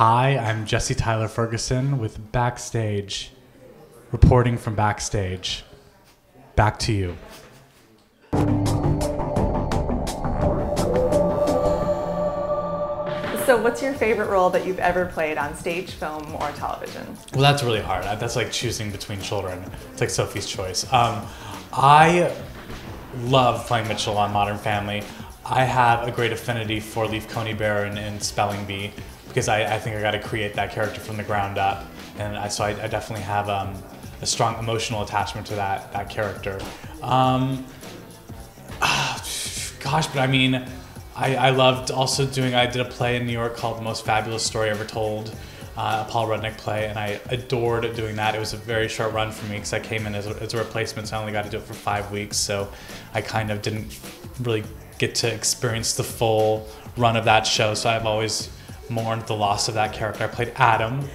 Hi, I'm Jesse Tyler Ferguson with Backstage, reporting from Backstage. Back to you. So what's your favorite role that you've ever played on stage, film, or television? Well, that's really hard. That's like choosing between children. It's like Sophie's Choice. I love playing Mitchell on Modern Family. I have a great affinity for Leaf Coney Bear and Spelling Bee because I think I got to create that character from the ground up. And so I definitely have a strong emotional attachment to that character. Gosh, but I mean, I loved also I did a play in New York called The Most Fabulous Story Ever Told, a Paul Rudnick play, and I adored doing that. It was a very short run for me because I came in as a replacement, so I only got to do it for 5 weeks, so I kind of didn't really get to experience the full run of that show, so I've always mourned the loss of that character. I played Adam,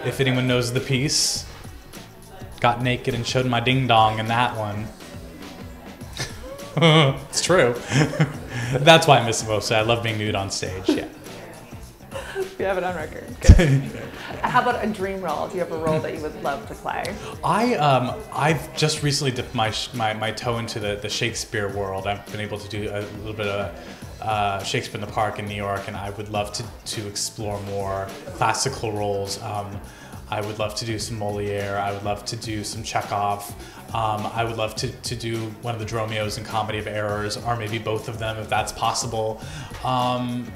if anyone knows the piece. Got naked and showed my ding-dong in that one. It's true. That's why I miss it most. I love being nude on stage, yeah. You have it on record. Good. How about a dream role? Do you have a role that you would love to play? I've just recently dipped my toe into the Shakespeare world. I've been able to do a little bit of Shakespeare in the Park in New York, and I would love to explore more classical roles. I would love to do some Moliere. I would love to do some Chekhov. I would love to do one of the Dromios in Comedy of Errors, or maybe both of them if that's possible. I'm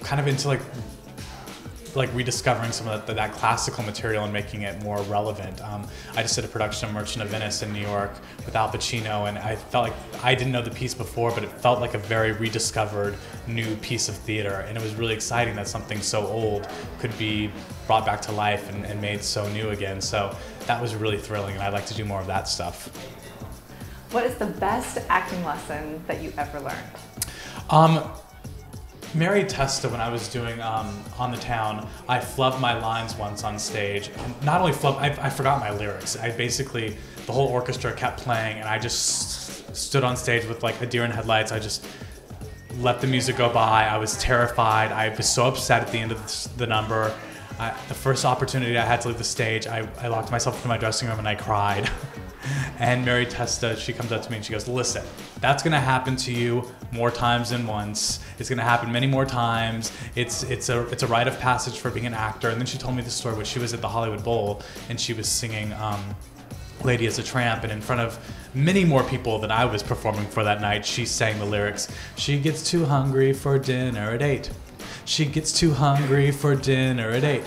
kind of into like rediscovering some of that classical material and making it more relevant. I just did a production of Merchant of Venice in New York with Al Pacino, and I felt like I didn't know the piece before, but it felt like a very rediscovered new piece of theater, and it was really exciting that something so old could be brought back to life and made so new again. So that was really thrilling, and I'd like to do more of that stuff. What is the best acting lesson that you ever learned? Mary Testa, when I was doing On the Town, I flubbed my lines once on stage. Not only flubbed, I forgot my lyrics. The whole orchestra kept playing, and I just stood on stage with like a deer in headlights. I just let the music go by. I was terrified. I was so upset at the end of the number. The first opportunity I had to leave the stage, I locked myself into my dressing room and I cried. And Mary Testa, she comes up to me and she goes, "Listen, that's gonna happen to you more times than once. It's gonna happen many more times. It's a rite of passage for being an actor." And then she told me the story where she was at the Hollywood Bowl and she was singing Lady as a Tramp, and in front of many more people than I was performing for that night, she sang the lyrics. She gets too hungry for dinner at 8. She gets too hungry for dinner at 8.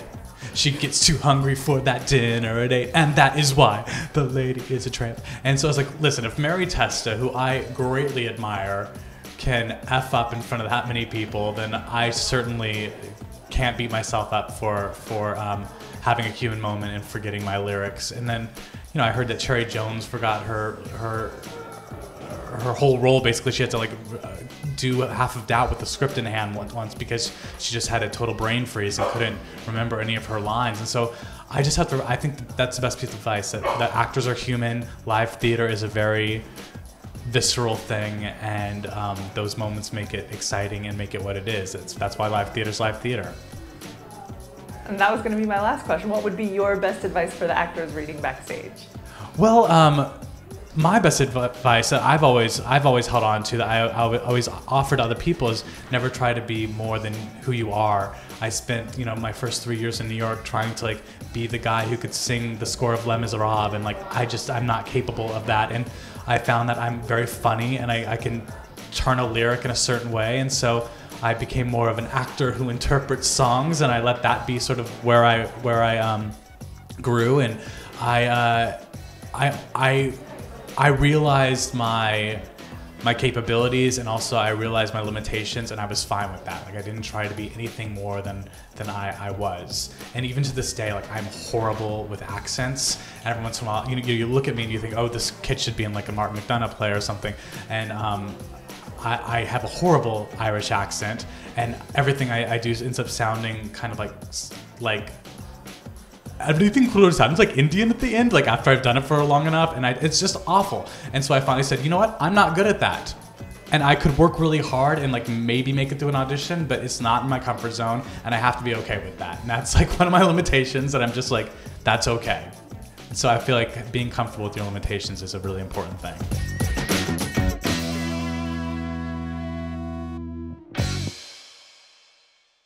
She gets too hungry for that dinner at 8, and that is why the lady is a tramp. And so I was like, listen, if Mary Testa, who I greatly admire, can F up in front of that many people, then I certainly can't beat myself up for having a human moment and forgetting my lyrics. And then, I heard that Cherry Jones forgot her whole role. Basically, she had to do half of Doubt with the script in hand once because she just had a total brain freeze and couldn't remember any of her lines. And so I think that's the best piece of advice, that actors are human. Live theater is a very visceral thing, and those moments make it exciting and make it what it is. That's why live theater is live theater. And that was going to be my last question. What would be your best advice for the actors reading Backstage? Well, my best advice that I've always held on to, that I always offer to other people, is never try to be more than who you are. I spent my first 3 years in New York trying to be the guy who could sing the score of Les Miserables, and I'm not capable of that. And I found that I'm very funny and I can turn a lyric in a certain way, and so I became more of an actor who interprets songs, and I let that be sort of where I grew. And I realized my capabilities, and also I realized my limitations, and I was fine with that. I didn't try to be anything more than I was. And even to this day, I'm horrible with accents. And every once in a while, you look at me and you think, oh, this kid should be in a Martin McDonagh play or something. And I have a horrible Irish accent, and everything I do ends up sounding kind of like everything sounds like Indian at the end, after I've done it for long enough, and it's just awful. And so I finally said, you know what, I'm not good at that. and I could work really hard and like maybe make it through an audition, but it's not in my comfort zone, and I have to be okay with that. And that's like one of my limitations, that I'm just like, that's okay. So I feel like being comfortable with your limitations is a really important thing.